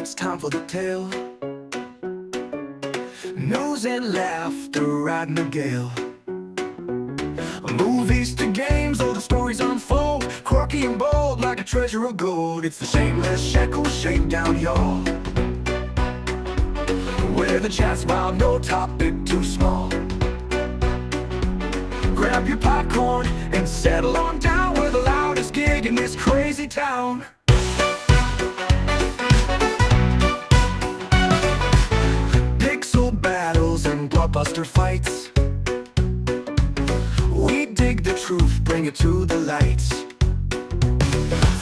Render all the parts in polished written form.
it's time for the tale. News and laughter riding the gale. Movies to games, all the stories unfold, quirky and bold like a treasure of gold. It's the shameless Shekel Shakedown, y'all, where the chat's wild, no topic too small. Grab your popcorn and settle on down. We're the loudest gig in this crazy town. Pixel battles and blockbuster fights. We dig the truth, bring it to the lights.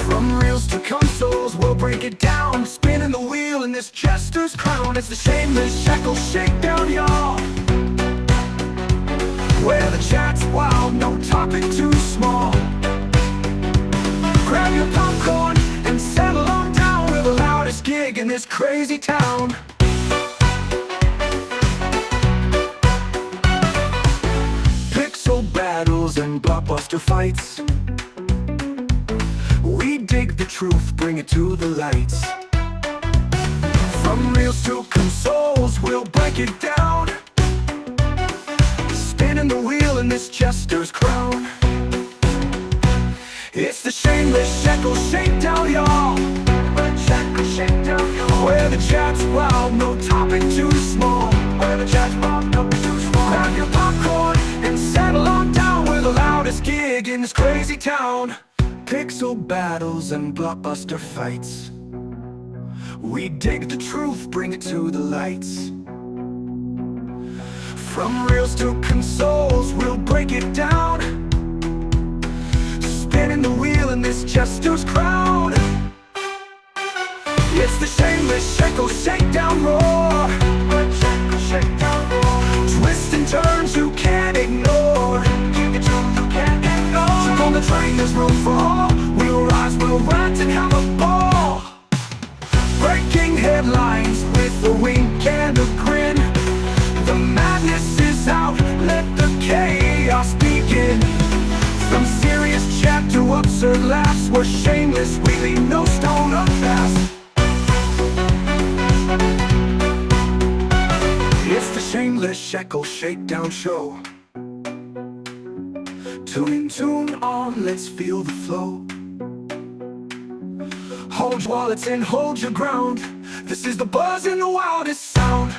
From reels to consoles, we'll break it down. Spinning the wheel in this jester's crown. It's the shameless Shekel Shakedown, y'all, where the chat's wild, no topic too small. Grab your popcorn and settle on down. We're the loudest gig in this crazy town. Pixel battles and blockbuster fights. We dig the truth, bring it to the lights. From reels to consoles, we'll break it down. Spinning the wheel in this jester's crown. It's the shameless Shekel Shakedown, y'all, where the chat's wild, no topic too small. Where the chat's wild, no topic too small. Grab your popcorn and settle on down. We're the loudest gig in this crazy town. Pixel battles and blockbuster fights. We dig the truth, bring it to the lights. From reels to consoles, we'll break it down. Spinning the wheel in this jester's crown. It's the shameless Shekel Shakedown roar. Twists and turns you can't ignore. Jump on the train, there's room for all. We'll rise, we'll rant and have a ball. Breaking headlines with a wink and a grin. The madness is out, let the chaos begin. From serious chat to absurd laughs, we're shameless, we leave no stone unturned. It's the shameless Shekel Shakedown show. Tune on, let's feel the flow. Hold your wallets and hold your ground. This is the buzz in the wildest sound.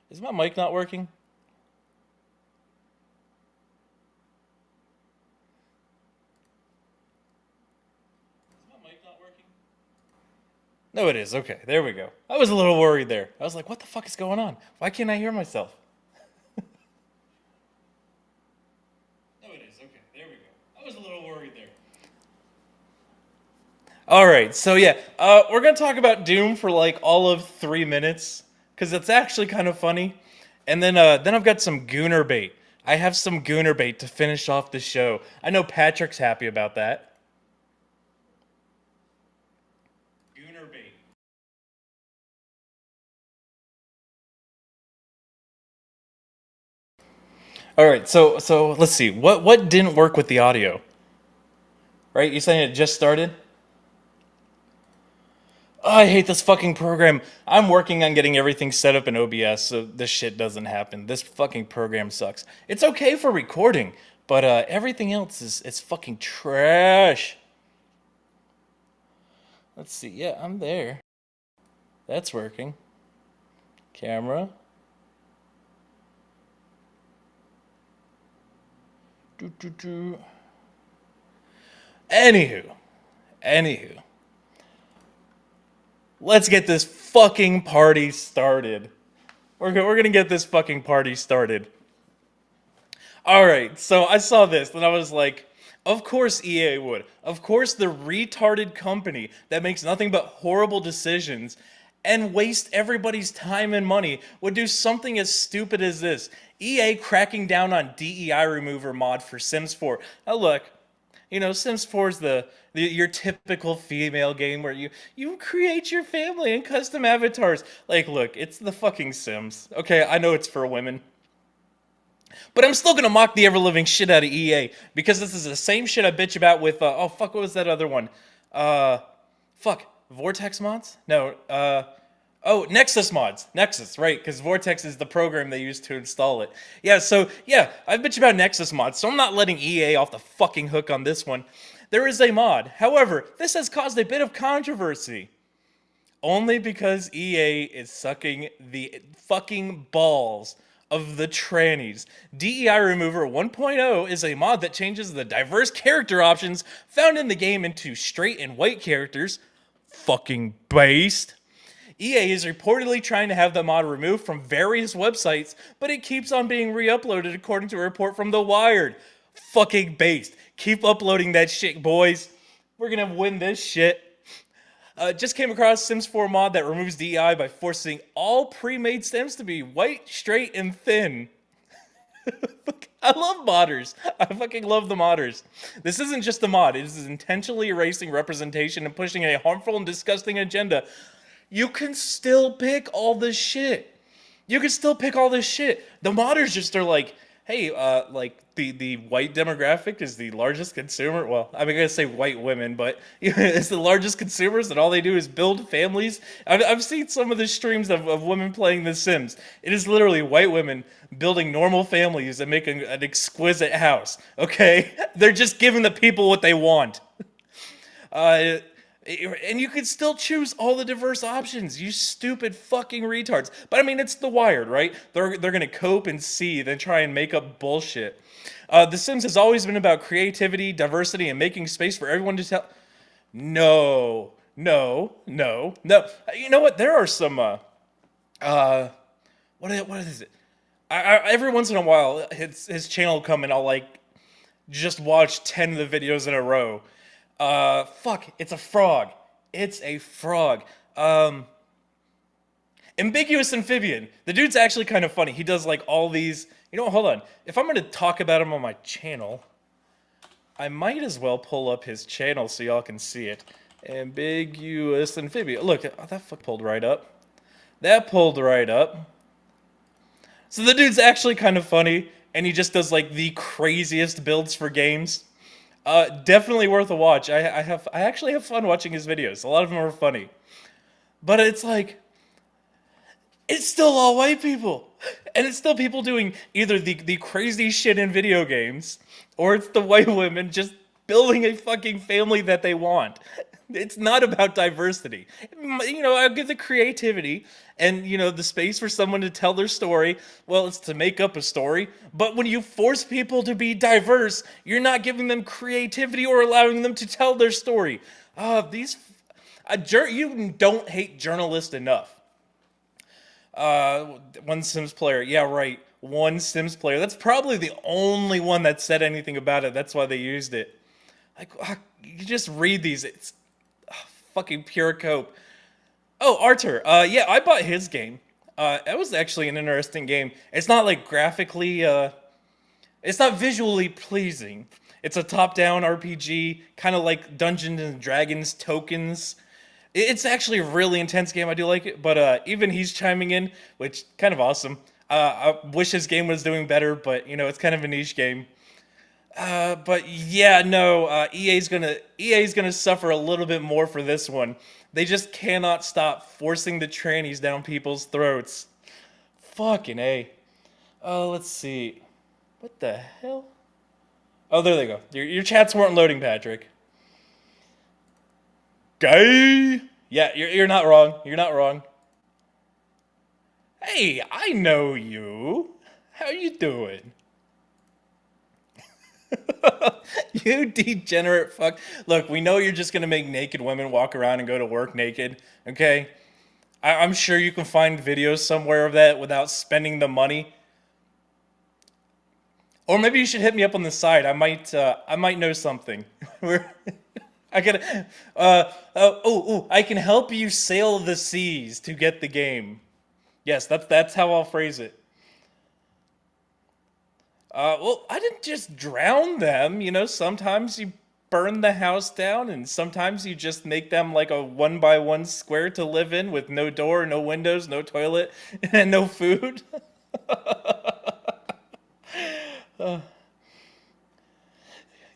Is my mic not working? No, it is. Okay, there we go. I was a little worried there. I was like, what the fuck is going on? Why can't I hear myself? No, it is. Okay, there we go. I was a little worried there. All right, so yeah, we're gonna talk about Doom for like all of 3 minutes because it's actually kind of funny, and then I've got some gooner bait. I have some gooner bait to finish off the show. I know Patrick's happy about that. Gooner bait. All right, so let's see. What didn't work with the audio? Right? You saying it just started? Oh, I hate this fucking program. I'm working on getting everything set up in OBS so this shit doesn't happen. This fucking program sucks. It's okay for recording, but everything else is it's fucking trash. Let's see. Yeah, I'm there. That's working. Camera. Doo, doo, doo. Anywho. Let's get this fucking party started. We're gonna get this fucking party started. Alright, so I saw this and I was like, of course EA would. Of course the retarded company that makes nothing but horrible decisions and waste everybody's time and money would do something as stupid as this. EA cracking down on DEI remover mod for Sims 4. Now look, you know, Sims 4 is your typical female game where you create your family and custom avatars. Like, look, it's the fucking Sims. Okay, I know it's for women. But I'm still gonna mock the ever-living shit out of EA because this is the same shit I bitch about with oh fuck, what was that other one? Fuck, Vortex mods? No, oh, Nexus mods. Nexus, right, because Vortex is the program they use to install it. Yeah, so, yeah, I bitch about Nexus mods, so I'm not letting EA off the fucking hook on this one. There is a mod. However, this has caused a bit of controversy. Only because EA is sucking the fucking balls of the trannies. DEI Remover 1.0 is a mod that changes the diverse character options found in the game into straight and white characters. Fucking based. EA is reportedly trying to have the mod removed from various websites, but it keeps on being re-uploaded according to a report from The Wired. Fucking based. Keep uploading that shit, boys. We're gonna win this shit. Just came across Sims 4 mod that removes DEI by forcing all pre-made Sims to be white, straight, and thin. I love modders. I fucking love the modders. This isn't just a mod. It is intentionally erasing representation and pushing a harmful and disgusting agenda. You can still pick all this shit. You can still pick all this shit. The modders just are like, hey, like the white demographic is the largest consumer. Well, I'm gonna say white women, but it's the largest consumers, and all they do is build families. I've seen some of the streams of women playing The Sims. It is literally white women building normal families and making an exquisite house. Okay, they're just giving the people what they want. And you can still choose all the diverse options, you stupid fucking retards. But I mean, it's The Wired, right? They're gonna cope and seethe and try and make up bullshit. The Sims has always been about creativity, diversity, and making space for everyone to tell. No. You know what? There are some. What is it? Every once in a while, his channel will come and I'll like just watch 10 of the videos in a row. Fuck, it's a frog. It's a frog. Ambiguous Amphibian. The dude's actually kind of funny. He does like all these, you know what, hold on. If I'm gonna talk about him on my channel, I might as well pull up his channel so y'all can see it. Ambiguous Amphibian. Look, oh, that pulled right up. That pulled right up. So the dude's actually kind of funny, and he just does like the craziest builds for games. Definitely worth a watch. I actually have fun watching his videos. A lot of them are funny. But it's like, it's still all white people. And it's still people doing either the crazy shit in video games, or it's the white women just building a fucking family that they want. It's not about diversity. I'll give the creativity and, the space for someone to tell their story. Well, it's to make up a story. But when you force people to be diverse, you're not giving them creativity or allowing them to tell their story. You don't hate journalists enough. One Sims player. Yeah, right. One Sims player. That's probably the only one that said anything about it. That's why they used it. Like, you just read these. It's fucking pure cope. Oh, Arthur. Yeah, I bought his game. That was actually an interesting game. It's not like graphically, it's not visually pleasing. It's a top-down RPG, kind of like Dungeons and Dragons tokens. It's actually a really intense game. I do like it, but even he's chiming in, which kind of awesome. I wish his game was doing better, but it's kind of a niche game. But yeah, no, EA's gonna suffer a little bit more for this one. They just cannot stop forcing the trannies down people's throats. Fucking A. Oh, let's see. What the hell? Oh, there they go. Your chats weren't loading, Patrick. Gay? Yeah, you're not wrong. You're not wrong. Hey, I know you. How you doing? You degenerate fuck. Look, we know you're just gonna make naked women walk around and go to work naked, okay? I'm sure you can find videos somewhere of that without spending the money. Or maybe you should hit me up on the side. I might know something. I can help you sail the seas to get the game. Yes, that's how I'll phrase it. Well, I didn't just drown them, sometimes you burn the house down, and sometimes you just make them like a 1x1 square to live in with no door, no windows, no toilet, and no food.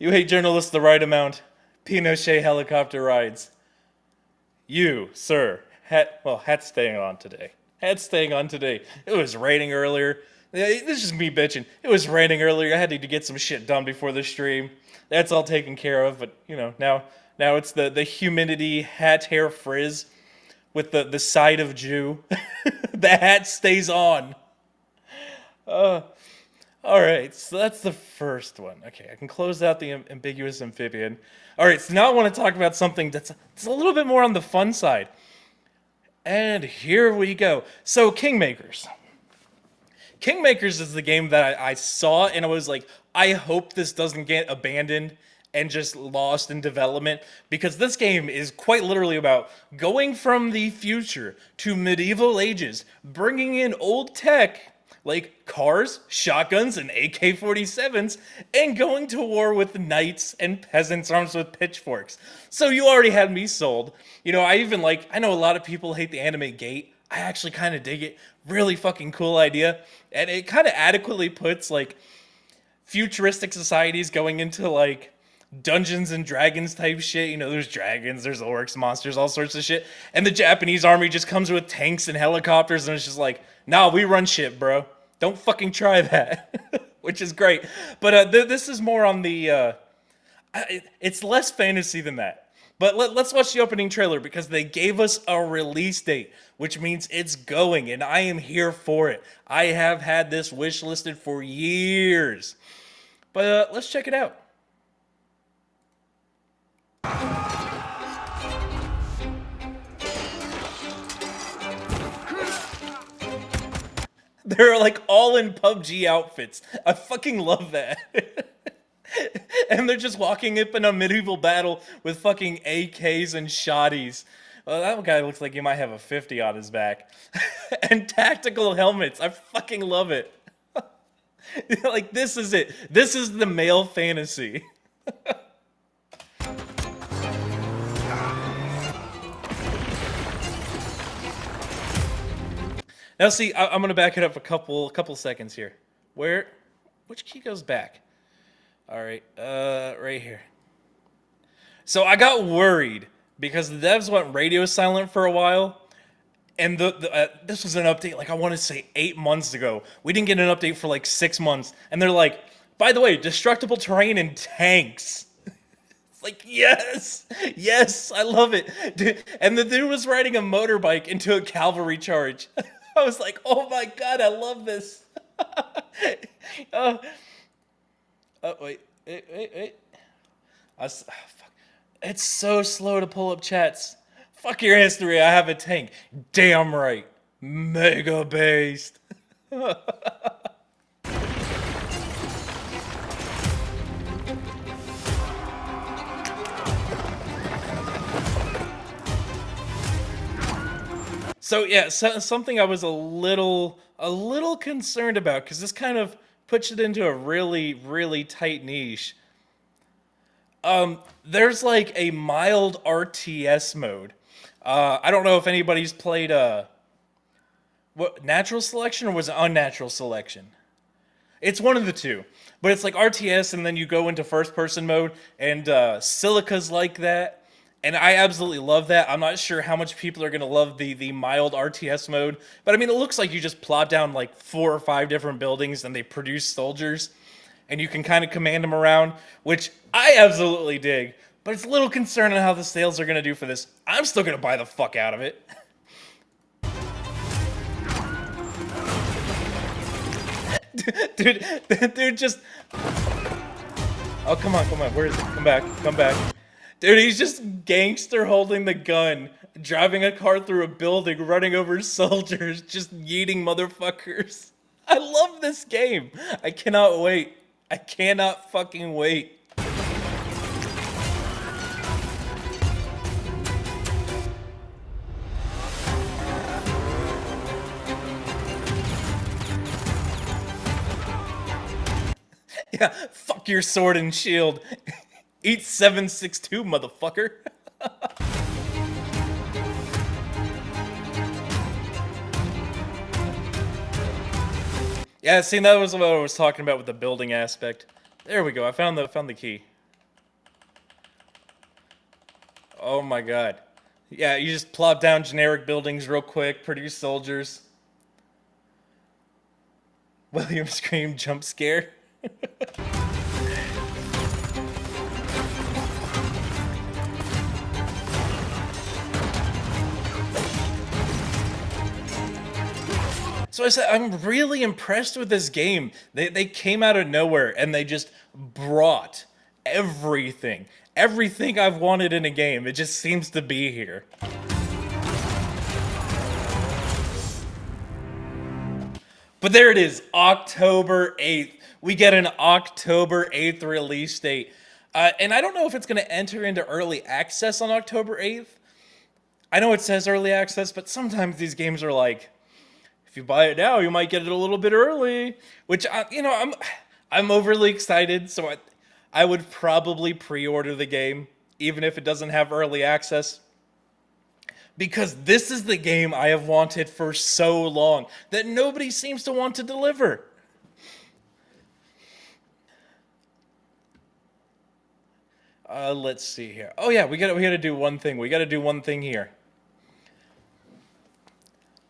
You hate journalists the right amount. Pinochet helicopter rides. You, sir, hat's staying on today. Hat's staying on today. It was raining earlier. This is me bitching. It was raining earlier. I had to get some shit done before the stream. That's all taken care of. But now it's the humidity hat hair frizz with the side of Jew. The hat stays on. All right, so that's the first one. Okay, I can close out the ambiguous amphibian. All right, so now I want to talk about something that's a little bit more on the fun side. And here we go. So, Kingmakers. Kingmakers is the game that I saw, and I was like, I hope this doesn't get abandoned and just lost in development, because this game is quite literally about going from the future to medieval ages, bringing in old tech like cars, shotguns, and AK-47s, and going to war with knights and peasants armed with pitchforks. So you already had me sold. I know a lot of people hate the anime Gate. I actually kind of dig it. Really fucking cool idea. And it kind of adequately puts, like, futuristic societies going into, like, Dungeons and Dragons type shit. There's dragons, there's orcs, monsters, all sorts of shit. And the Japanese army just comes with tanks and helicopters, and it's just like, nah, we run shit, bro. Don't fucking try that. Which is great. But this is more on the... it's less fantasy than that. But let's watch the opening trailer, because they gave us a release date, which means it's going, and I am here for it. I have had this wish listed for years. But let's check it out. They're like all in PUBG outfits. I fucking love that. And they're just walking up in a medieval battle with fucking AKs and shotties. Well, that guy looks like he might have a 50 on his back. And tactical helmets. I fucking love it. Like, this is it. This is the male fantasy. Now, see, I'm gonna back it up a couple seconds here. Which key goes back? All right, right here. So I got worried because the devs went radio silent for a while, and this was an update, like, I want to say 8 months ago. We didn't get an update for like 6 months, and they're like, by the way, destructible terrain and tanks. Like, yes, yes, I love it. And the dude was riding a motorbike into a cavalry charge. I was like, oh my god, I love this. uh, wait. Fuck. It's so slow to pull up chats. Fuck your history, I have a tank. Damn right. Mega based. So yeah, something I was a little concerned about, because this kind of puts it into a really tight niche. There's like a mild RTS mode. I don't know if anybody's played what, natural selection, or was it unnatural selection? It's one of the two, but it's like RTS, and then you go into first person mode, and Silica's like that, and I absolutely love that. I'm not sure how much people are gonna love the mild RTS mode, but I mean, it looks like you just plop down like 4 or 5 different buildings, and they produce soldiers, and you can kind of command them around, which I absolutely dig. But it's a little concerning how the sales are gonna do for this. I'm still gonna buy the fuck out of it. Dude, just. Oh, come on. Where is it? Come back. Dude, he's just gangster holding the gun, driving a car through a building, running over soldiers, just yeeting motherfuckers. I love this game. I cannot wait. I cannot fucking wait. Yeah, fuck your sword and shield. Eat 762, motherfucker. Yeah, see, that was what I was talking about with the building aspect. There we go. I found the key. Oh my god. Yeah, you just plop down generic buildings real quick, produce soldiers. William scream jump scare. So I said, I'm really impressed with this game. They came out of nowhere, and they just brought everything. Everything I've wanted in a game. It just seems to be here. But there it is, October 8th. We get an October 8th release date. And I don't know if it's going to enter into early access on October 8th. I know it says early access, but sometimes these games are like, if you buy it now, you might get it a little bit early. Which, I'm overly excited, so I would probably pre-order the game, even if it doesn't have early access. Because this is the game I have wanted for so long that nobody seems to want to deliver. Let's see here. Oh yeah, we gotta do one thing. We gotta do one thing here.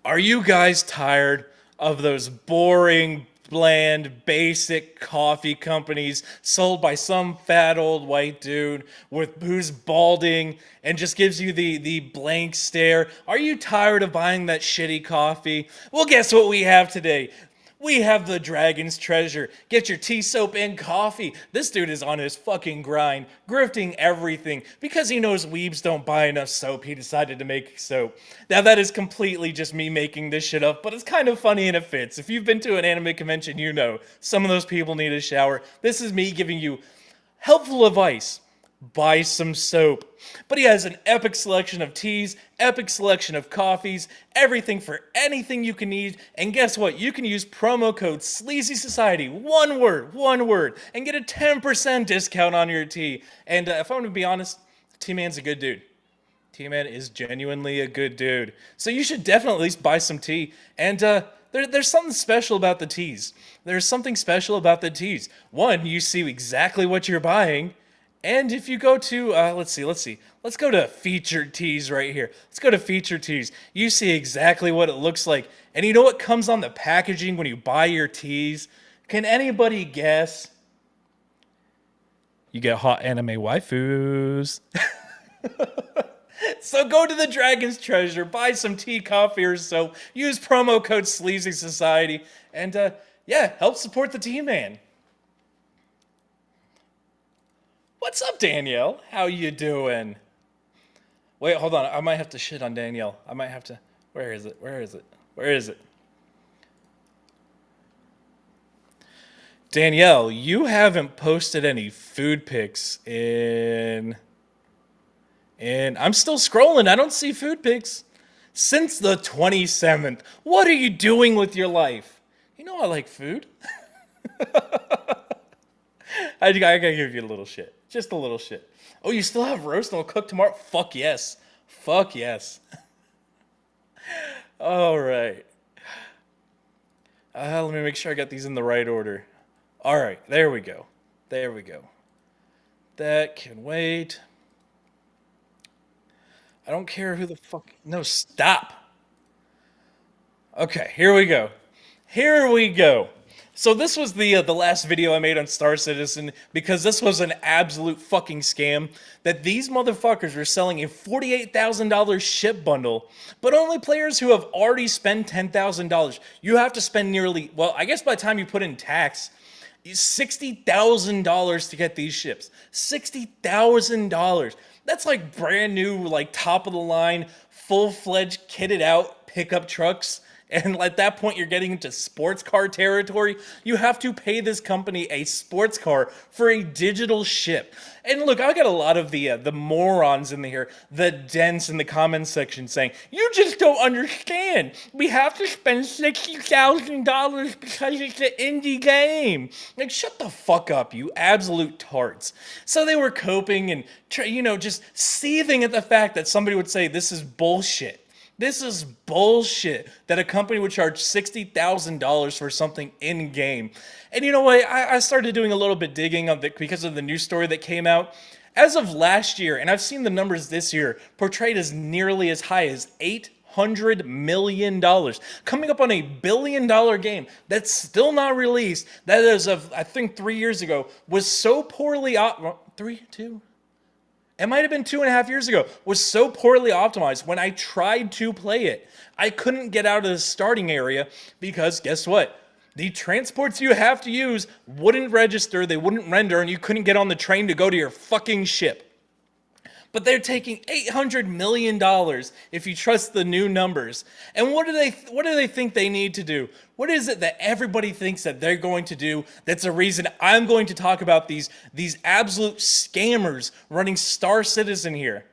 Are you guys tired of those boring, bland, basic coffee companies sold by some fat old white dude who's balding and just gives you the blank stare? Are you tired of buying that shitty coffee? Well, guess what we have today? We have the Dragon's Treasure. Get your tea, soap, and coffee. This dude is on his fucking grind, grifting everything. Because he knows weebs don't buy enough soap, he decided to make soap. Now that is completely just me making this shit up, but it's kind of funny and it fits. If you've been to an anime convention, you know some of those people need a shower. This is me giving you helpful advice. Buy some soap. But he has an epic selection of teas, epic selection of coffees, everything for anything you can need. And guess what? You can use promo code Sleazy Society, one word, and get a 10% discount on your tea. And if I'm going to be honest, T-Man's a good dude. T-Man is genuinely a good dude. So you should definitely at least buy some tea. And there's something special about the teas. There's something special about the teas. One, you see exactly what you're buying. And if you go to, let's go to featured teas right here. Let's go to featured teas. You see exactly what it looks like. And you know what comes on the packaging when you buy your teas? Can anybody guess? you get hot anime waifus. So go to the Dragon's Treasure, buy some tea, coffee, or soap, use promo code Sleazy Society, and yeah, help support the T-Man. What's up, Danielle? How you doing? Wait, hold on. I might have to shit on Danielle. I might have to. Where is it? Where is it? Where is it? Danielle, you haven't posted any food pics in. And I'm still scrolling. I don't see food pics. Since the 27th. What are you doing with your life? You know I like food. I gotta give you a little shit. Just a little shit. Oh, you still have roast and we'll cook tomorrow? Fuck yes. Fuck yes. All right. Let me make sure I got these in the right order. All right, there we go. There we go. That can wait. I don't care who the fuck. No, stop. Okay, here we go. Here we go. So this was the last video I made on Star Citizen because this was an absolute fucking scam that these motherfuckers were selling a $48,000 ship bundle, but only players who have already spent $10,000. You have to spend nearly, well, I guess by the time you put in tax, $60,000 to get these ships. $60,000. That's like brand new, like top of the line, full-fledged, kitted out pickup trucks. And at that point, you're getting into sports car territory. You have to pay this company a sports car for a digital ship. And look, I got a lot of the morons in here, the dents in the comments section saying, you just don't understand. We have to spend $60,000 because it's an indie game. Like, shut the fuck up, you absolute tarts. So they were coping and, just seething at the fact that somebody would say, this is bullshit. This is bullshit that a company would charge $60,000 for something in-game. And you know what? I started doing a little bit digging on because of the news story that came out. As of last year, and I've seen the numbers this year, portrayed as nearly as high as $800 million. Coming up on a $1 billion game that's still not released, that is of, I think 3 years ago, was so poorly... It might have been 2.5 years ago, was so poorly optimized. When I tried to play it, I couldn't get out of the starting area because guess what? The transports you have to use wouldn't register, they wouldn't render, and you couldn't get on the train to go to your fucking ship. But they're taking $800 million if you trust the new numbers. And what do they think they need to do? What is it that everybody thinks that they're going to do that's a reason I'm going to talk about these absolute scammers running Star Citizen here?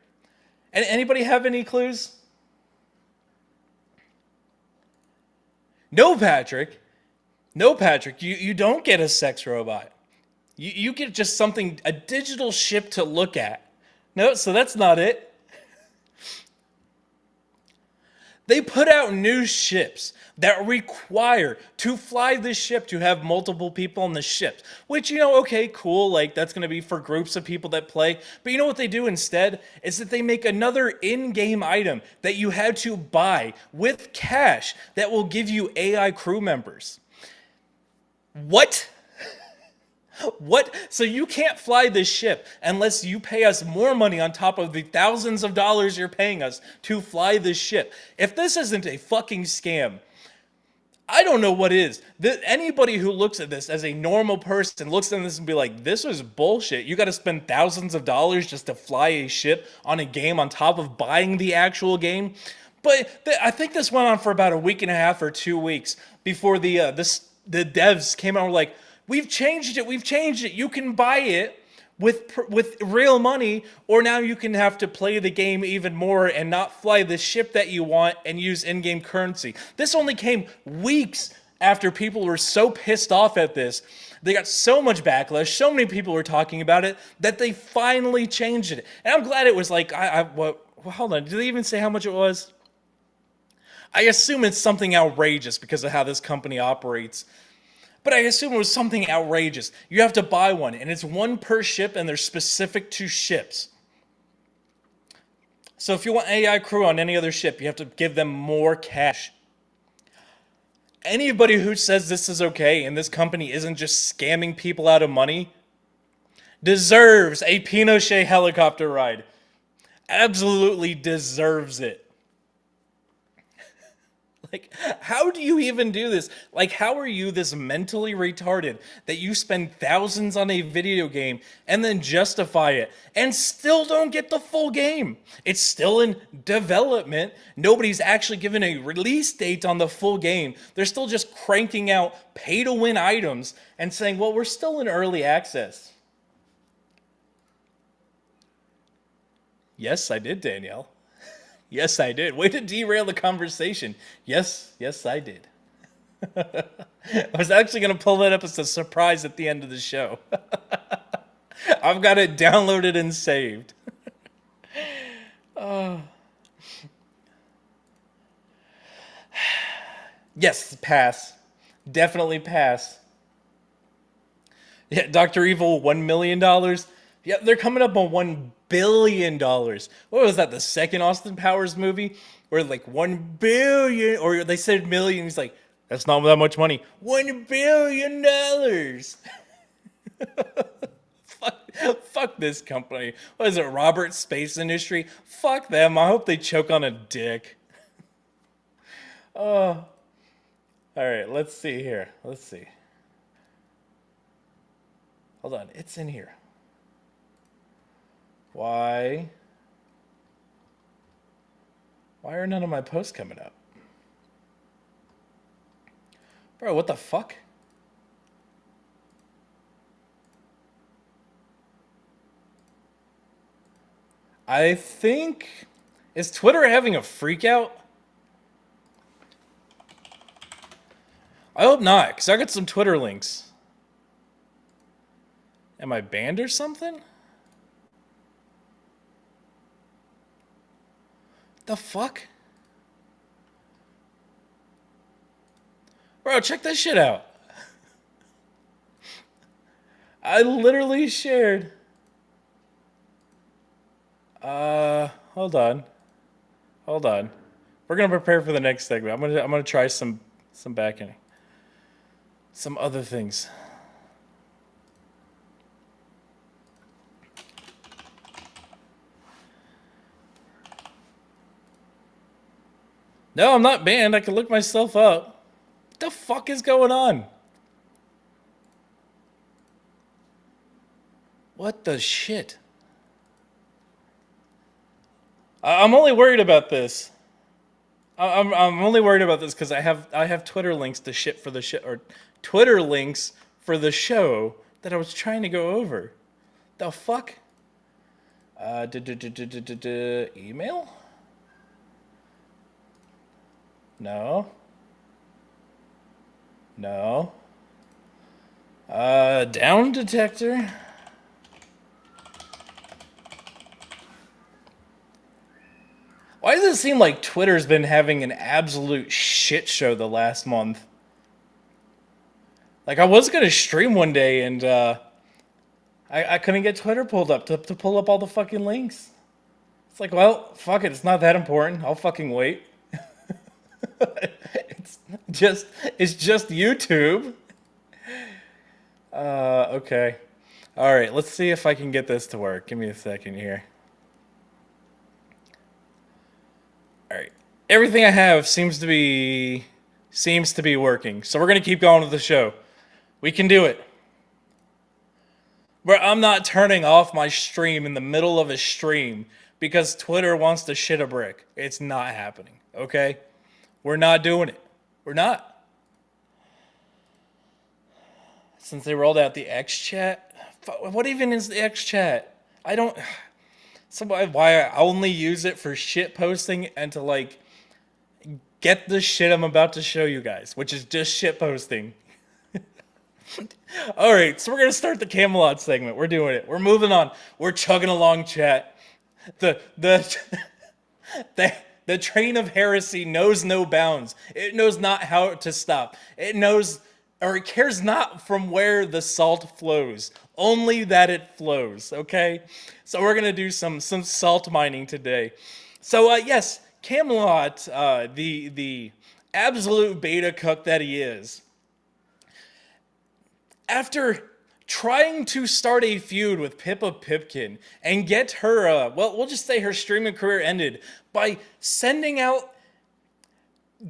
And anybody have any clues? No, Patrick. No, Patrick, you don't get a sex robot. You get just something, a digital ship to look at. No, so that's not it. They put out new ships that require to fly this ship to have multiple people on the ship. Which, okay, cool, like that's going to be for groups of people that play. But you know what they do instead? Is that they make another in-game item that you had to buy with cash that will give you AI crew members. What? What? So you can't fly this ship unless you pay us more money on top of the thousands of dollars you're paying us to fly this ship. If this isn't a fucking scam, I don't know what is. Anybody who looks at this as a normal person looks at this and be like, this is bullshit. You got to spend thousands of dollars just to fly a ship on a game on top of buying the actual game. But I think this went on for about a week and a half or 2 weeks before the devs came out and were like, we've changed it. You can buy it with real money, or now you can have to play the game even more and not fly the ship that you want and use in-game currency. This only came weeks after people were so pissed off at this. They got so much backlash, so many people were talking about it, that they finally changed it. And I'm glad it was like, hold on, did they even say how much it was? I assume it's something outrageous because of how this company operates. But I assume it was something outrageous. You have to buy one, and it's one per ship, and they're specific to ships. So if you want AI crew on any other ship, you have to give them more cash. Anybody who says this is okay and this company isn't just scamming people out of money, deserves a Pinochet helicopter ride. Absolutely deserves it. Like, how do you even do this? Like, how are you this mentally retarded that you spend thousands on a video game and then justify it and still don't get the full game? It's still in development. Nobody's actually given a release date on the full game. They're still just cranking out pay-to-win items and saying, well, we're still in early access. Yes, I did, Danielle. Yes, I did. Way to derail the conversation. Yes, I did. I was actually going to pull that up as a surprise at the end of the show. I've got it downloaded and saved. Yes, pass. Definitely pass. Yeah, Dr. Evil, $1 million. Yeah, they're coming up on $1 billion. What was that, the second Austin Powers movie? Where like 1 billion, or they said million, he's like, that's not that much money. $1 billion. Fuck this company. What is it, Robert Space Industry? Fuck them. I hope they choke on a dick. Oh. Alright, let's see here. Let's see. Hold on, it's in here. Why are none of my posts coming up? Bro, what the fuck? I think... Is Twitter having a freak out? I hope not, because I got some Twitter links. Am I banned or something? The fuck? Bro, check this shit out. I literally shared. Hold on. We're gonna prepare for the next segment. I'm gonna try some backending. Some other things. No, I'm not banned. I can look myself up. What the fuck is going on? What the shit? I'm only worried about this. I'm only worried about this because I have Twitter links to shit for the shit, or Twitter links for the show that I was trying to go over. The fuck? Email? No. Down detector. Why does it seem like Twitter's been having an absolute shit show the last month? Like, I was gonna stream one day and I couldn't get Twitter pulled up to pull up all the fucking links. It's like, well, fuck it, it's not that important. I'll fucking wait. It's just YouTube. Okay. All right, let's see if I can get this to work. Give me a second here. All right. Everything I have seems to be working. So we're going to keep going with the show. We can do it. But I'm not turning off my stream in the middle of a stream because Twitter wants to shit a brick. It's not happening, okay? We're not doing it. We're not. Since they rolled out the X chat, what even is the X chat? I don't. So why I only use it for shit posting and to like get the shit I'm about to show you guys, which is just shit posting. All right, so we're gonna start the Camelot segment. We're doing it. We're moving on. We're chugging along, chat. The train of heresy knows no bounds. It knows not how to stop. It knows, or it cares not from where the salt flows, only that it flows, okay? So we're gonna do some salt mining today. So yes, Camelot, the absolute beta cuck that he is, after trying to start a feud with Pippa Pipkin and get her, well, we'll just say her streaming career ended by sending out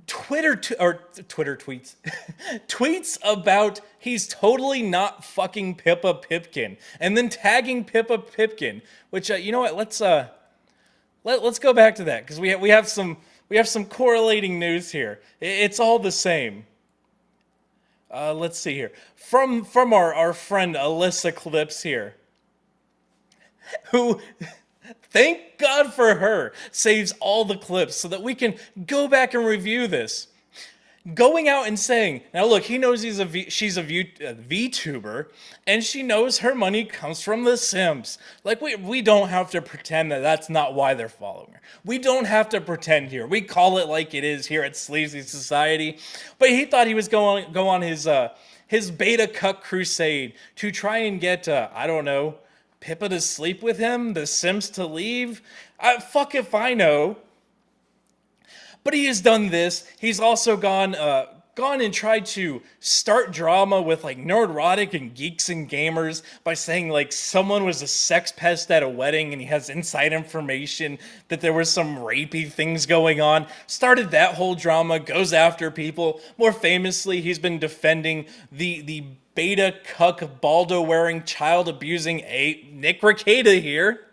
Twitter tweets tweets about he's totally not fucking Pippa Pipkin, and then tagging Pippa Pipkin, which you know what, let's go back to that, because we have some correlating news here. It's all the same. Let's see here, from our friend Alyssa Clips here, who, thank God for her, saves all the clips so that we can go back and review this. Going out and saying, now look, he knows she's a VTuber, and she knows her money comes from The Sims. Like, we don't have to pretend that that's not why they're following her. We don't have to pretend here. We call it like it is here at Sleazy Society. But he thought he was go on his beta cuck crusade to try and get, I don't know, Pippa to sleep with him, The Sims to leave. Fuck if I know. But he has done this. He's also gone and tried to start drama with like Neurotic and Geeks and Gamers by saying like someone was a sex pest at a wedding and he has inside information that there was some rapey things going on. Started that whole drama, goes after people. More famously, he's been defending the beta cuck baldo wearing child abusing ape Nick Rekieta here.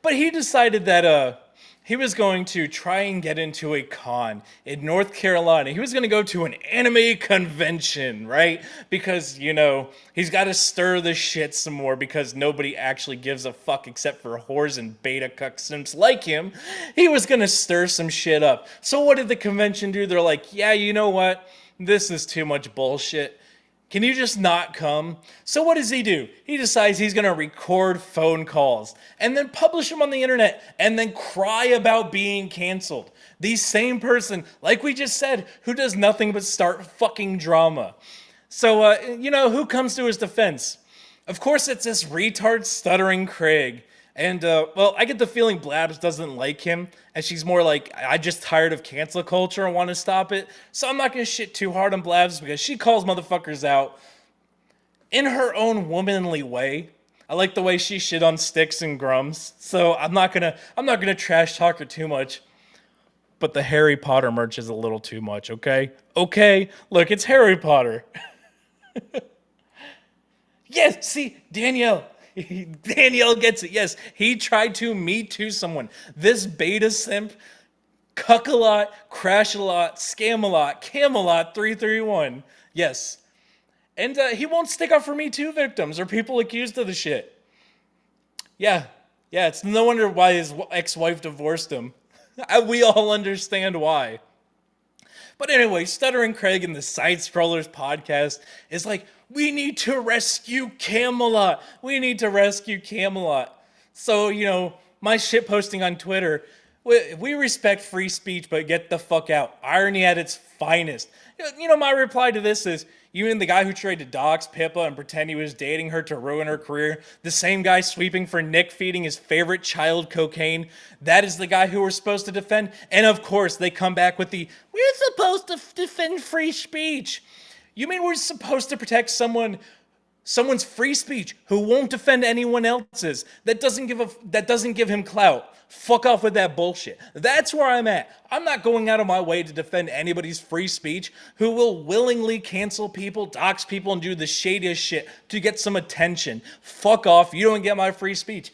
But he decided that he was going to try and get into a con in North Carolina. He was going to go to an anime convention, right? Because, you know, he's got to stir the shit some more because nobody actually gives a fuck except for whores and beta cuck simps like him. He was going to stir some shit up. So what did the convention do? They're like, yeah, you know what? This is too much bullshit. Can you just not come? So what does he do? He decides he's going to record phone calls and then publish them on the internet and then cry about being canceled. The same person, like we just said, who does nothing but start fucking drama. So, you know, who comes to his defense? Of course, it's this retard stuttering Craig. And, well, I get the feeling Blabs doesn't like him, and she's more like, I just tired of cancel culture and want to stop it. So I'm not going to shit too hard on Blabs because she calls motherfuckers out in her own womanly way. I like the way she shit on Sticks and Grums. So I'm not gonna trash talk her too much. But the Harry Potter merch is a little too much, okay? Okay, look, it's Harry Potter. Yes, see, Danielle gets it. Yes, he tried to Me Too someone. This beta simp, Cuck-a-lot, Crash-a-lot, Scam-a-lot, Camelot 331. Yes. And he won't stick up for Me Too victims or people accused of the shit. Yeah, it's no wonder why his ex-wife divorced him. We all understand why. But anyway, Stuttering Craig in the Side Scrollers podcast is like, we need to rescue Camelot. We need to rescue Camelot. So, you know, my shit posting on Twitter, we respect free speech, but get the fuck out. Irony at its finest. You know, my reply to this is, you mean the guy who tried to dox Pippa and pretend he was dating her to ruin her career? The same guy sweeping for Nick feeding his favorite child cocaine? That is the guy who we're supposed to defend? And of course, they come back with the, we're supposed to defend free speech. You mean we're supposed to protect someone's free speech who won't defend anyone else's? That doesn't give him clout. Fuck off with that bullshit. That's where I'm at. I'm not going out of my way to defend anybody's free speech who will willingly cancel people, dox people, and do the shadiest shit to get some attention. Fuck off. You don't get my free speech.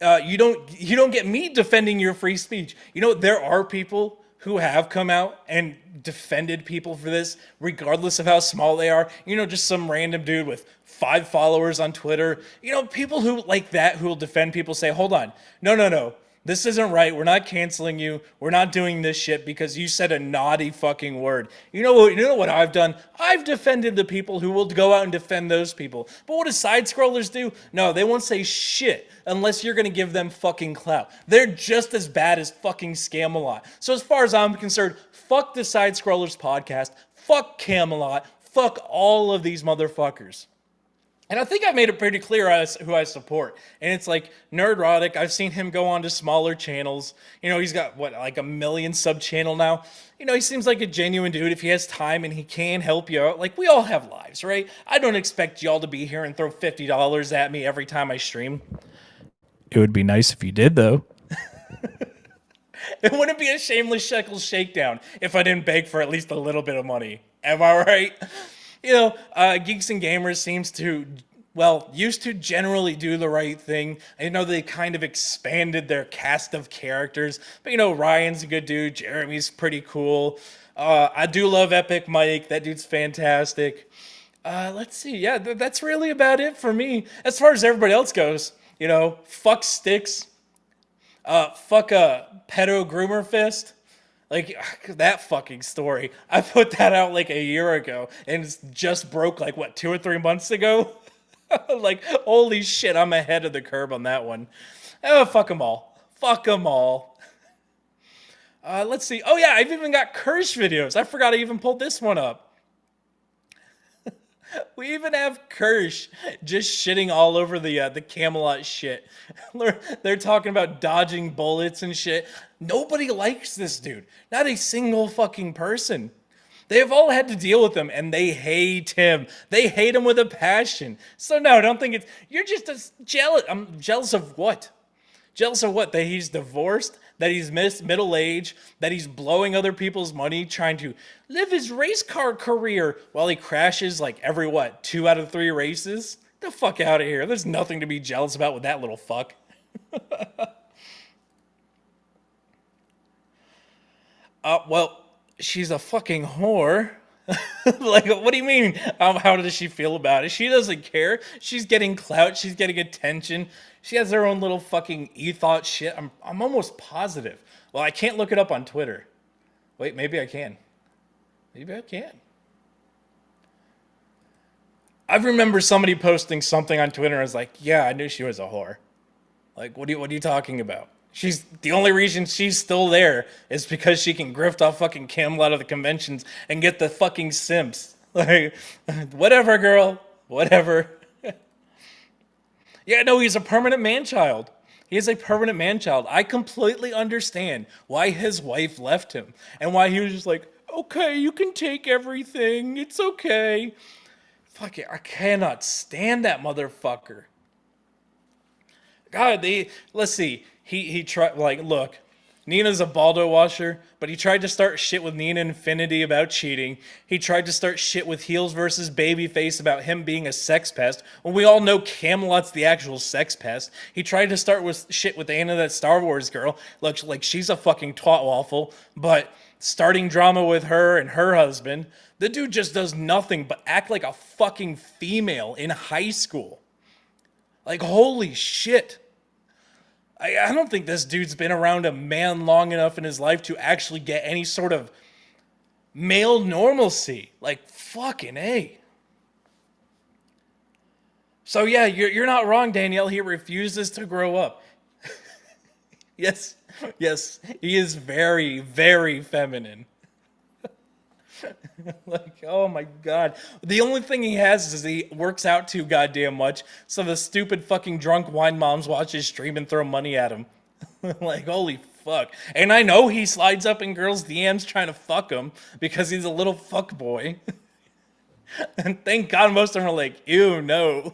You don't get me defending your free speech. You know, there are people who have come out and defended people for this, regardless of how small they are. You know, just some random dude with 5 followers on Twitter. You know, people who like that, who will defend people, say, hold on, no. This isn't right. We're not canceling you. We're not doing this shit because you said a naughty fucking word. You know what I've done? I've defended the people who will go out and defend those people. But what do side scrollers do? No, they won't say shit unless you're going to give them fucking clout. They're just as bad as fucking Scam-a-lot. So as far as I'm concerned, fuck the Side Scrollers podcast. Fuck Camelot. Fuck all of these motherfuckers. And I think I made it pretty clear as who I support. And it's like Nerdrotic. I've seen him go on to smaller channels. You know, he's got what, like a million sub channel now. You know, he seems like a genuine dude if he has time and he can help you out. Like, we all have lives, right? I don't expect y'all to be here and throw $50 at me every time I stream. It would be nice if you did, though. It wouldn't be a shameless Shekel Shakedown if I didn't beg for at least a little bit of money. Am I right? You know, Geeks and Gamers seems to, well, used to generally do the right thing. I know they kind of expanded their cast of characters, but you know, Ryan's a good dude. Jeremy's pretty cool. I do love Epic Mike. That dude's fantastic. Let's see. Yeah, that's really about it for me. As far as everybody else goes, you know, fuck Sticks. Fuck a pedo groomer fist. Like, that fucking story. I put that out like a year ago and it's just broke like what, 2 or 3 months ago? Like, holy shit, I'm ahead of the curve on that one. Oh, fuck them all. Fuck them all. Let's see. Oh yeah, I've even got Kirsch videos. I forgot I even pulled this one up. We even have Kirsch just shitting all over the Camelot shit. They're talking about dodging bullets and shit. Nobody likes this dude. Not a single fucking person. They have all had to deal with him, and they hate him. They hate him with a passion. So no, don't think it's... You're just jealous. I'm jealous of what? Jealous of what? That he's divorced? That he's middle age? That he's blowing other people's money trying to live his race car career while he crashes like every, what, 2 out of 3 races? Get the fuck out of here. There's nothing to be jealous about with that little fuck. Well, she's a fucking whore. Like, what do you mean? How does she feel about it? She doesn't care. She's getting clout. She's getting attention. She has her own little fucking e-thought shit. I'm almost positive. Well, I can't look it up on Twitter. Wait, maybe I can. Maybe I can. I remember somebody posting something on Twitter and I was like, yeah, I knew she was a whore. Like, what are you talking about? She's the only reason she's still there is because she can grift off fucking Camelot of the conventions and get the fucking simps. Like, whatever, girl. Whatever. Yeah, no, he's a permanent man-child. He is a permanent man-child. I completely understand why his wife left him and why he was just like, okay, you can take everything. It's okay. Fuck it, I cannot stand that motherfucker. God, let's see. He tried, like, look, Nina's a Baldo washer, but he tried to start shit with Nina Infinity about cheating. He tried to start shit with Heels versus Babyface about him being a sex pest, when we all know Camelot's the actual sex pest. He tried to start with shit with Anna, that Star Wars girl. Looks like she's a fucking twat waffle, but starting drama with her and her husband. The dude just does nothing but act like a fucking female in high school. Like, holy shit. I don't think this dude's been around a man long enough in his life to actually get any sort of male normalcy. Like, fucking A. So yeah, you're not wrong, Danielle. He refuses to grow up. Yes, he is very, very feminine. Like, oh my god. The only thing he has is he works out too goddamn much, so the stupid fucking drunk wine moms watch his stream and throw money at him. Like, holy fuck. And I know he slides up in girls' DMs trying to fuck them because he's a little fuck boy. And thank God most of them are like, ew, no.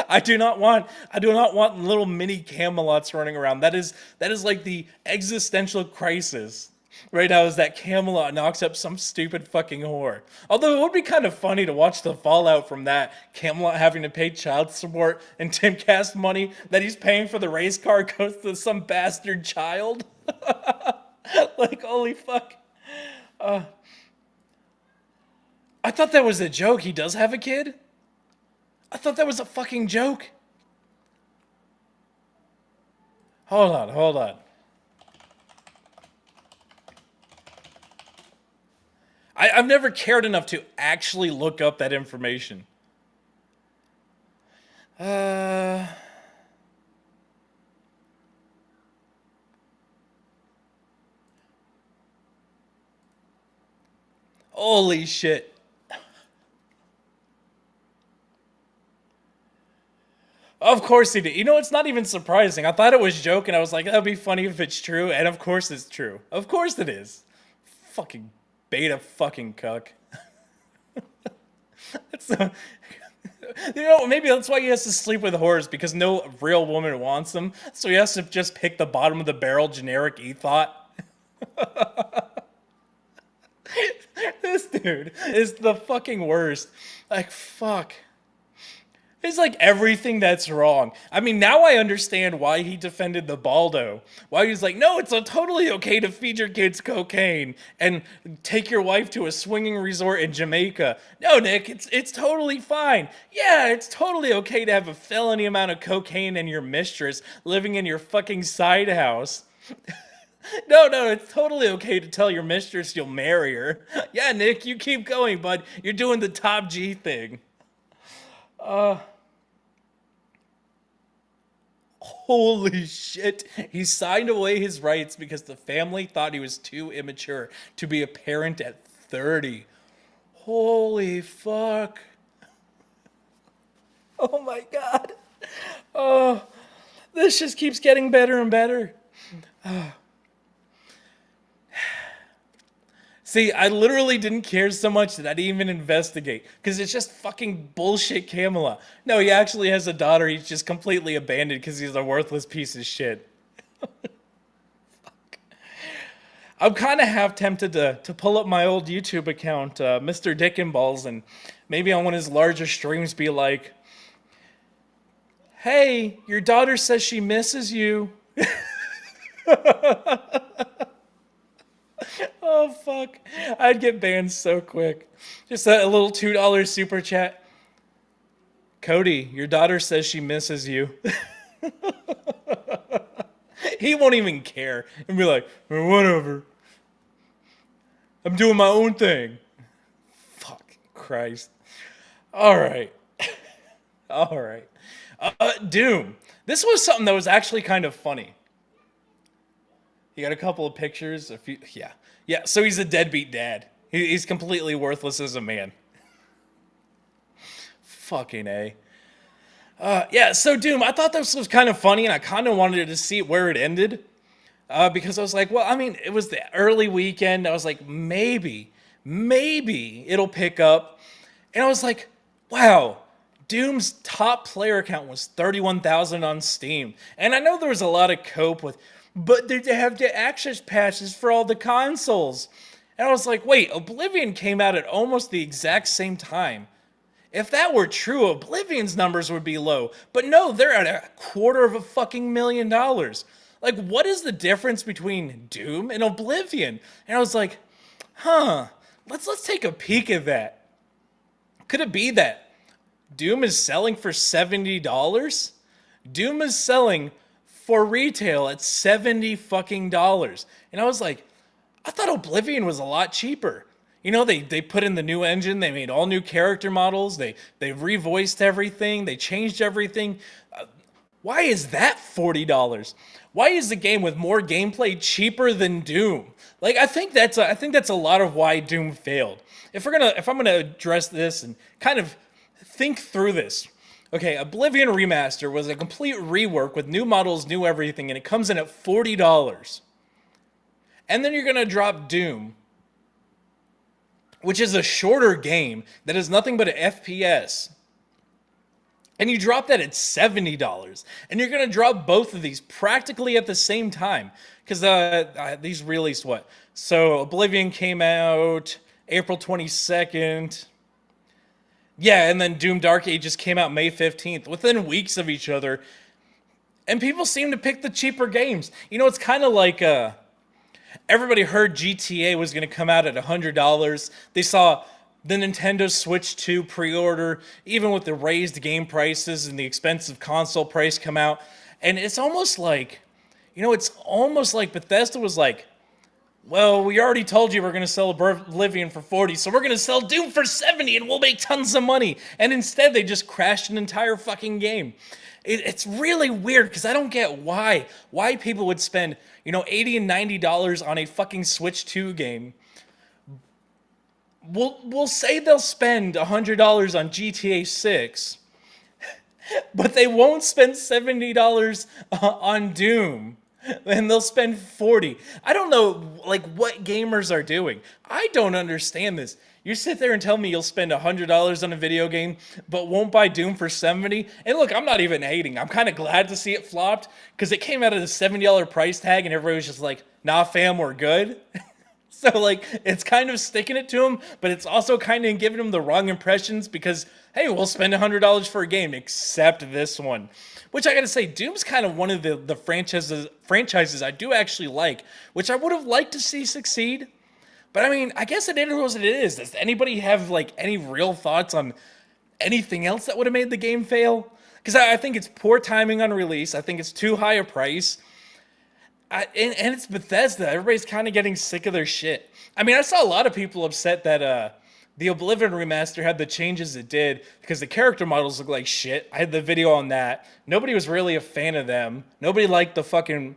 I do not want little mini Camelots running around. That is like the existential crisis right now, is that Camelot knocks up some stupid fucking whore. Although it would be kind of funny to watch the fallout from that. Camelot having to pay child support and Timcast money that he's paying for the race car goes to some bastard child. Like, holy fuck. I thought that was a joke. He does have a kid? I thought that was a fucking joke. Hold on. I've never cared enough to actually look up that information. Holy shit. Of course he did. You know, it's not even surprising. I thought it was joking. I was like, that'd be funny if it's true. And of course it's true. Of course it is. Fucking beta fucking cuck. That's you know, maybe that's why he has to sleep with whores, because no real woman wants him. So he has to just pick the bottom of the barrel generic e-thought. This dude is the fucking worst. Like, fuck. It's like everything that's wrong. I mean, now I understand why he defended the Baldo. Why he's like, no, it's totally okay to feed your kids cocaine and take your wife to a swinging resort in Jamaica. No, Nick, it's totally fine. Yeah, it's totally okay to have a felony amount of cocaine and your mistress living in your fucking side house. No, it's totally okay to tell your mistress you'll marry her. Yeah, Nick, you keep going, bud. You're doing the top G thing. Holy shit. He signed away his rights because the family thought he was too immature to be a parent at 30. Holy fuck. Oh my god. Oh, this just keeps getting better and better. See, I literally didn't care so much that I didn't even investigate, because it's just fucking bullshit Camelot. No, he actually has a daughter he's just completely abandoned because he's a worthless piece of shit. Fuck. I'm kind of half tempted to pull up my old YouTube account, Mr. Dick and Balls, and maybe on one of his larger streams be like, hey, your daughter says she misses you. Oh, fuck. I'd get banned so quick. Just a little $2 super chat. Cody, your daughter says she misses you. He won't even care and be like, well, whatever. I'm doing my own thing. Fuck Christ. All right. All right. Doom. This was something that was actually kind of funny. You got a couple of pictures. Yeah. So he's a deadbeat dad. He's completely worthless as a man. Fucking A. Yeah, so Doom, I thought this was kind of funny, and I kind of wanted to see where it ended. Because I was like, well, I mean, it was the early weekend. I was like, maybe it'll pick up. And I was like, wow, Doom's top player count was 31,000 on Steam. And I know there was a lot of cope with, but they have the access passes for all the consoles. And I was like, wait, Oblivion came out at almost the exact same time. If that were true, Oblivion's numbers would be low. But no, they're at $250,000. Like, what is the difference between Doom and Oblivion? And I was like, let's take a peek at that. Could it be that Doom is selling for $70? Doom is selling for retail at $70 fucking dollars. And I was like, I thought Oblivion was a lot cheaper. You know, they put in the new engine, they made all new character models, they revoiced everything, they changed everything. Why is that $40? Why is the game with more gameplay cheaper than Doom? Like, I think that's a lot of why Doom failed. If I'm gonna address this and kind of think through this. Okay, Oblivion Remaster was a complete rework with new models, new everything, and it comes in at $40. And then you're gonna drop Doom, which is a shorter game that is nothing but an FPS. And you drop that at $70. And you're going to drop both of these practically at the same time. Because these released what? So Oblivion came out April 22nd. Yeah, and then Doom Dark Ages came out May 15th. Within weeks of each other. And people seem to pick the cheaper games. You know, it's kind of like... everybody heard GTA was going to come out at $100. They saw the Nintendo Switch 2 pre-order, even with the raised game prices and the expensive console price come out. And it's almost like, you know, it's almost like Bethesda was like, well, we already told you we're going to sell Oblivion for $40, so we're going to sell Doom for $70 and we'll make tons of money. And instead they just crashed an entire fucking game. It's really weird because I don't get why people would spend, you know, $80 and $90 on a fucking Switch 2 game. We'll say they'll spend $100 on GTA 6, but they won't spend $70 on Doom. And they'll spend 40. I don't know, like, what gamers are doing. I don't understand this. You sit there and tell me you'll spend $100 on a video game, but won't buy Doom for 70. And look, I'm not even hating. I'm kind of glad to see it flopped because it came out at a $70 price tag, and everybody was just like, "Nah, fam, we're good." So, like, it's kind of sticking it to him, but it's also kind of giving him the wrong impressions because, hey, we'll spend $100 for a game, except this one. Which I gotta say, Doom's kind of one of the franchises I do actually like, which I would have liked to see succeed. But I mean, I guess it is what it is. Does anybody have, like, any real thoughts on anything else that would have made the game fail? Because I think it's poor timing on release. I think it's too high a price. And it's Bethesda. Everybody's kind of getting sick of their shit. I mean, I saw a lot of people upset that the Oblivion remaster had the changes it did because the character models look like shit. I had the video on that. Nobody was really a fan of them. Nobody liked the fucking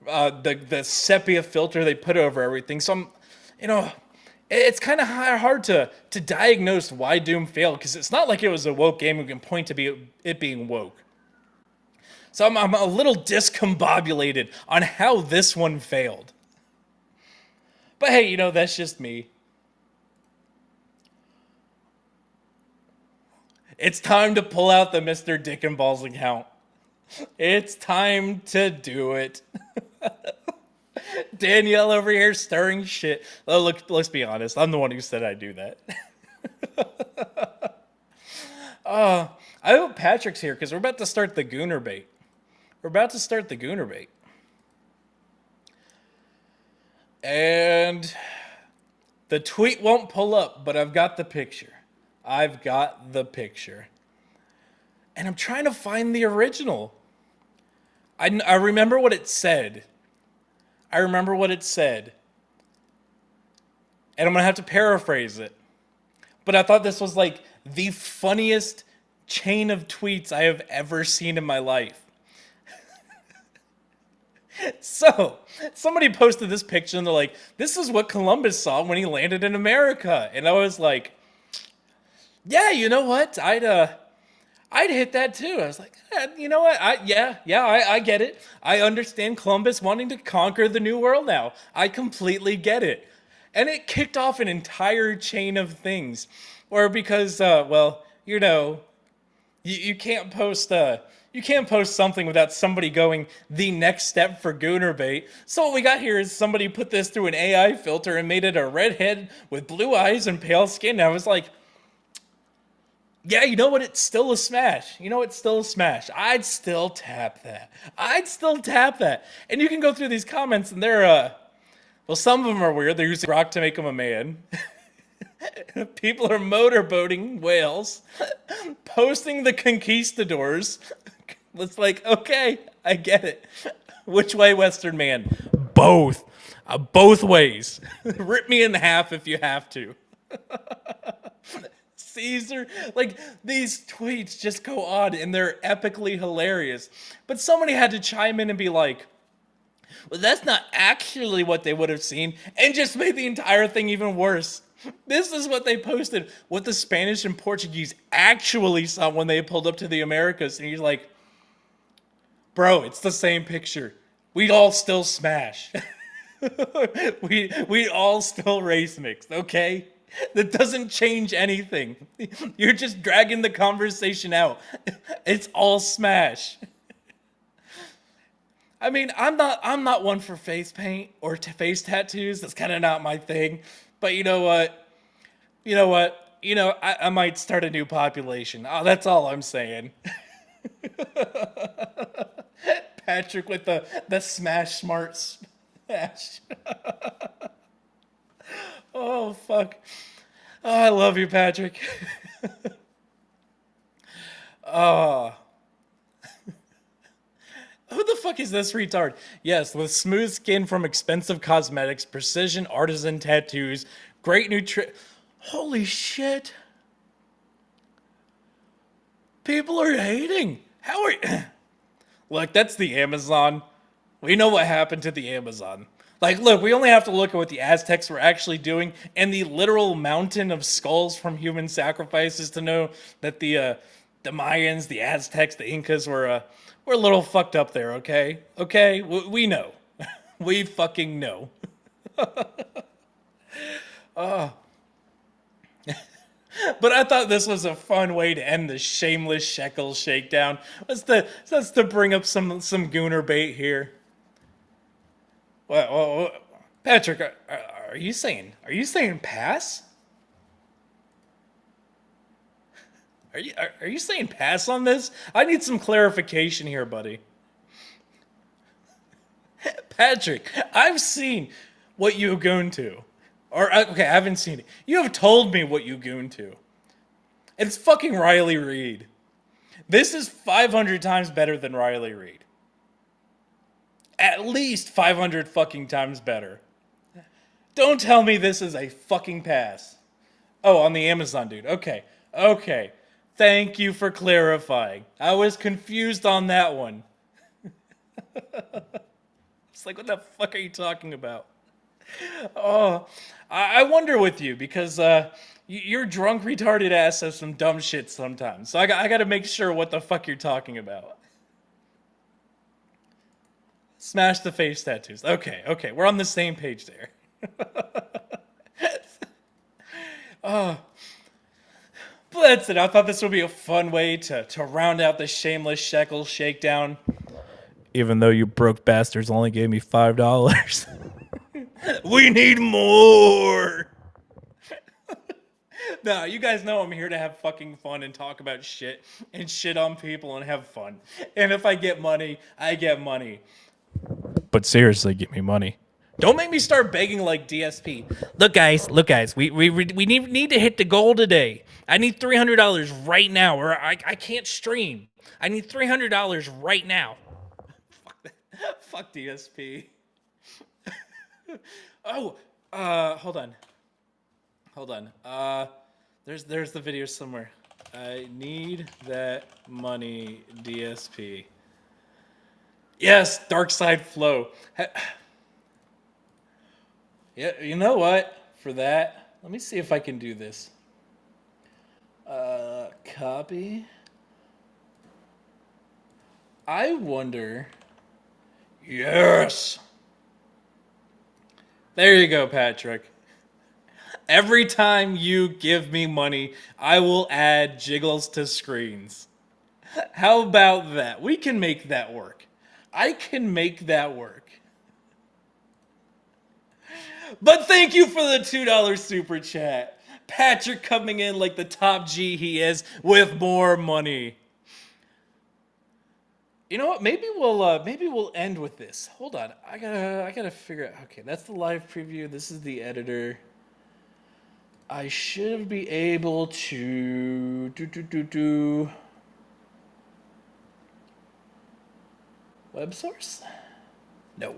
the sepia filter they put over everything. So it's kind of hard to diagnose why Doom failed because it's not like it was a woke game we can point to it being woke. So I'm a little discombobulated on how this one failed. But hey, that's just me. It's time to pull out the Mr. Dick and Balls account. It's time to do it. Danielle over here stirring shit. Oh, look, let's be honest. I'm the one who said I'd do that. I hope Patrick's here because we're about to start the Gooner bait. And the tweet won't pull up, but I've got the picture. And I'm trying to find the original. I remember what it said. And I'm going to have to paraphrase it. But I thought this was like the funniest chain of tweets I have ever seen in my life. So, somebody posted this picture and they're like, "This is what Columbus saw when he landed in America." And I was like, yeah, you know what? I'd hit that too. I was like, you know what? I get it. I understand Columbus wanting to conquer the New World now. I completely get it. And it kicked off an entire chain of things. Or because, you can't post something without somebody going, "The next step for Goonerbait." So what we got here is somebody put this through an AI filter and made it a redhead with blue eyes and pale skin. And I was like, yeah, you know what? It's still a smash. I'd still tap that. And you can go through these comments and they're, some of them are weird. They're using rock to make him a man. People are motorboating whales, posting the conquistadors. It's like, okay, I get it. Which way, Western man? Both. Both ways. Rip me in half if you have to. Caesar, like, these tweets just go on and they're epically hilarious. But somebody had to chime in and be like, well, that's not actually what they would have seen, and just made the entire thing even worse. This is what they posted, what the Spanish and Portuguese actually saw when they pulled up to the Americas. And you're like, bro, it's the same picture. We'd all still smash. We'd all still race mixed, okay? That doesn't change anything. You're just dragging the conversation out. It's all smash. I mean, I'm not one for face paint or face tattoos. That's kind of not my thing. But you know what? I might start a new population. Oh, that's all I'm saying. Patrick with the smash smart smash. Oh, fuck. Oh, I love you, Patrick. Oh. Who the fuck is this retard? Yes, with smooth skin from expensive cosmetics, precision artisan tattoos, great Holy shit. People are hating. How are you? Look, that's the Amazon. We know what happened to the Amazon. Like, look, we only have to look at what the Aztecs were actually doing and the literal mountain of skulls from human sacrifices to know that the the Mayans, the Aztecs, the Incas were a little fucked up there, okay? Okay? We know. We fucking know. But I thought this was a fun way to end the shameless Shekel shakedown. Let's to bring up some gooner bait here. What, Patrick, are you saying pass? Are you saying pass on this? I need some clarification here, buddy. Patrick, I've seen what you goon to. Or, okay, I haven't seen it. You have told me what you goon to. It's fucking Riley Reid. This is 500 times better than Riley Reid. At least 500 fucking times better. Don't tell me this is a fucking pass. Oh, on the Amazon dude. Okay. Okay. Thank you for clarifying. I was confused on that one. It's like, what the fuck are you talking about? Oh, I wonder with you because your drunk, retarded ass says some dumb shit sometimes. So I got to make sure what the fuck you're talking about. Smash the face tattoos. Okay, okay, we're on the same page there. But that's it. I thought this would be a fun way to round out the shameless Shekel shakedown. Even though you broke bastards only gave me $5. We need more. No, you guys know I'm here to have fucking fun and talk about shit and shit on people and have fun. And if I get money, I get money. But seriously, get me money. Don't make me start begging like DSP. Look, guys, we need to hit the goal today. I need $300 right now, or I can't stream. I need $300 right now. Fuck DSP. Oh, hold on. There's the video somewhere. I need that money, DSP. Yes, Dark Side Flow. Yeah, you know what? For that, let me see if I can do this. Copy. I wonder. Yes. There you go, Patrick. Every time you give me money, I will add jiggles to screens. How about that? We can make that work. I can make that work. But thank you for the $2 super chat. Patrick coming in like the top G he is with more money. You know what? Maybe we'll end with this. Hold on. I gotta figure out. Okay, that's the live preview. This is the editor. I should be able to do web source? No,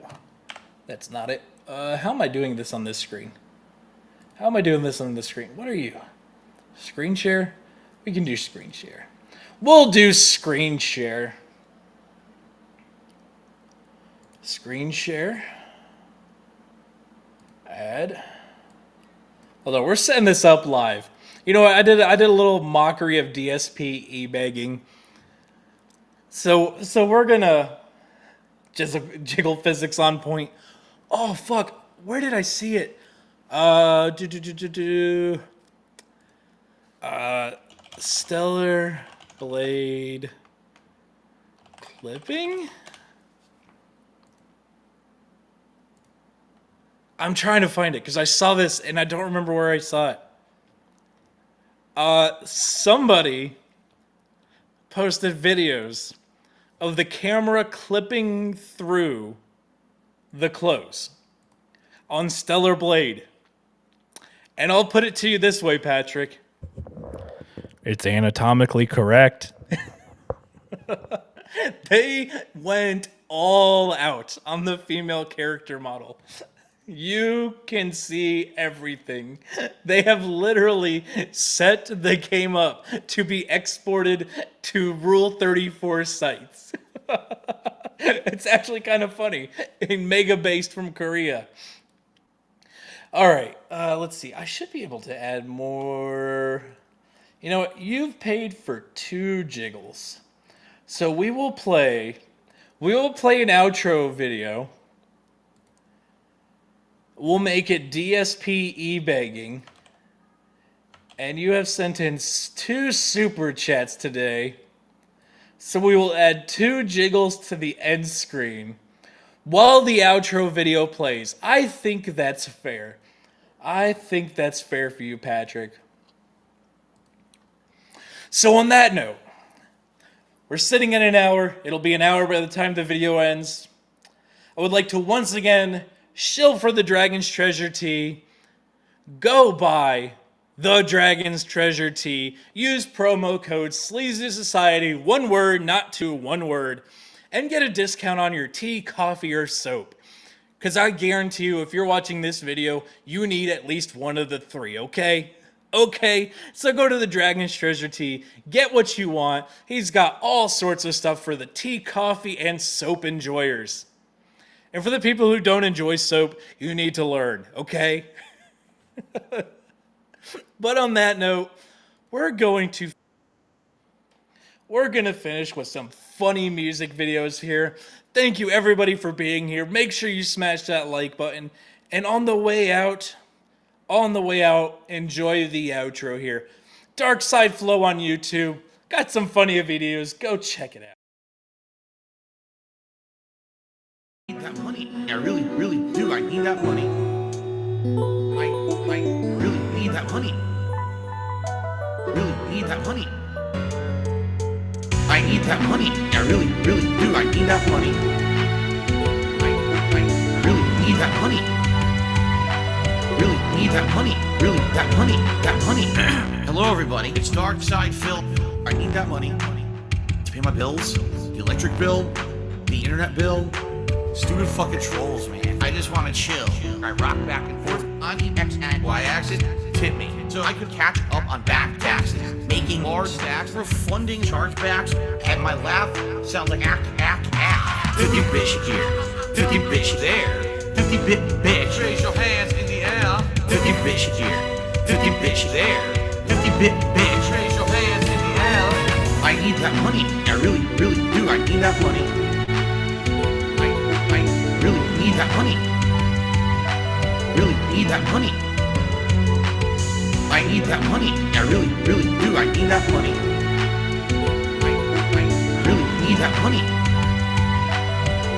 that's not it. How am I doing this on this screen? How am I doing this on this screen? What are you? Screen share? We can do screen share. We'll do screen share. Screen share. Add. Hold on, we're setting this up live. You know what? I did a little mockery of DSP e-begging. So we're gonna just jiggle physics on point. Oh fuck! Where did I see it? Stellar Blade clipping. I'm trying to find it because I saw this and I don't remember where I saw it. Somebody posted videos of the camera clipping through the clothes on Stellar Blade. And I'll put it to you this way, Patrick. It's anatomically correct. They went all out on the female character model. You can see everything. They have literally set the game up to be exported to Rule 34 sites. It's actually kind of funny. In mega based from Korea. All right, let's see. I should be able to add more You know what? You've paid for 2 jiggles. So we will play an outro video. We'll make it DSP e-begging. And you have sent in 2 super chats today. So we will add 2 jiggles to the end screen while the outro video plays. I think that's fair. I think that's fair for you, Patrick. So on that note, we're sitting at an hour. It'll be an hour by the time the video ends. I would like to once again shill for the Dragon's Treasure Tea. Go buy the Dragon's Treasure Tea. Use promo code Sleazy Society, 1 word, not 2, 1 word, and get a discount on your tea, coffee, or soap. Because I guarantee you, if you're watching this video, you need at least one of the 3, okay? Okay, so go to the Dragon's Treasure Tea, get what you want. He's got all sorts of stuff for the tea, coffee, and soap enjoyers. And for the people who don't enjoy soap, you need to learn, okay? But on that note, we're going to finish with some funny music videos here. Thank you everybody for being here. Make sure you smash that like button. And on the way out, enjoy the outro here. Dark Side Flow on YouTube. Got some funny videos. Go check it out. I need that money. I really, really do. I need that money. I really need that money. Really need that money. I need that money. I really, really do. I need that money. I really need that money. Really need that money. Really, that money. That money. Hello, everybody. It's Dark Side Phil. I need that money to pay my bills, the electric bill, the internet bill. Stupid fucking trolls, man. I just want to chill. I rock back and forth on the X and Y axis. Tip me so I could catch up on back taxes, making large stacks, refunding chargebacks, and my laugh sounds like act. 50 bitch here, 50 bitch there, 50 bit bitch. Raise your hands in the air. 50 bitch here, 50 bitch there, 50 bit bitch. Raise your hands in the air. I need that money. I really, really do. I need that money. I really need that money. Really need that money. I need that money. I really, really do. I need that money. I really need that money.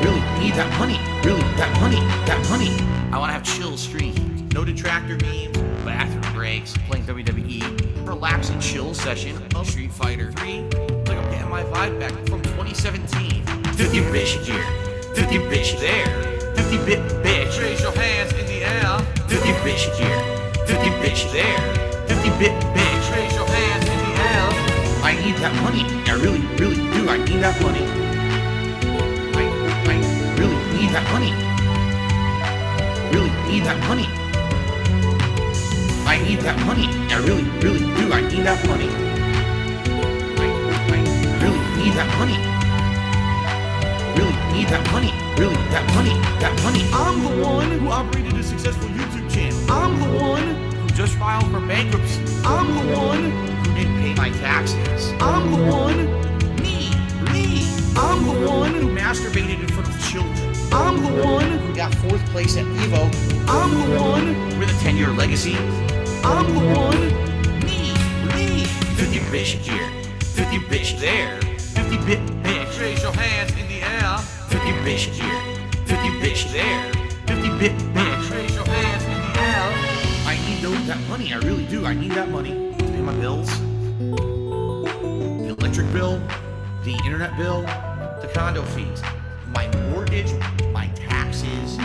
Really need that money. Really, that money. That money. I want to have chill streams. No detractor memes. Bathroom breaks. Playing WWE. Relaxing chill session of Street Fighter 3. Like I'm getting my vibe back from 2017. 50 bitch here. 50 bitch there. 50 bit bitch. Raise your hands in the air. 50 bitch here. 50 bitch there. 50 bit bitch. Raise your hands in the air. I need that money. I really, really do. I need that money. I really need that money. Really need that money. I need that money. I really, really do. I need that money. I really need that money. Really need that money. Really, that money. That money. I'm the one who operated a successful YouTube channel. I'm the one who just filed for bankruptcy. I'm the one who didn't pay my taxes. I'm the one. Me. I'm the one who masturbated in front of children. I'm the one who got 4th place at Evo. I'm the one with a 10-year legacy. I'm the one. Me. 50 bitch here. 50 bitch there. 50 bit bitch. Raise your hands in the air. 50 bitch here. 50 bitch there. 50 bit bitch. Raise your hands in the air. I need that money. I really do. I need that money to pay my bills. The electric bill, the internet bill, the condo fees, my mortgage, my taxes,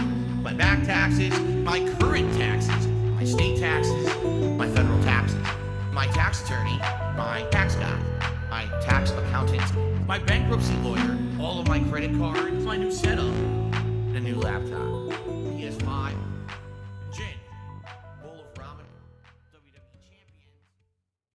my back taxes, my current taxes, my state taxes, my federal taxes, my tax attorney, my tax guy, my tax accountant, my bankruptcy lawyer, all of my credit cards, my new setup, and a new laptop.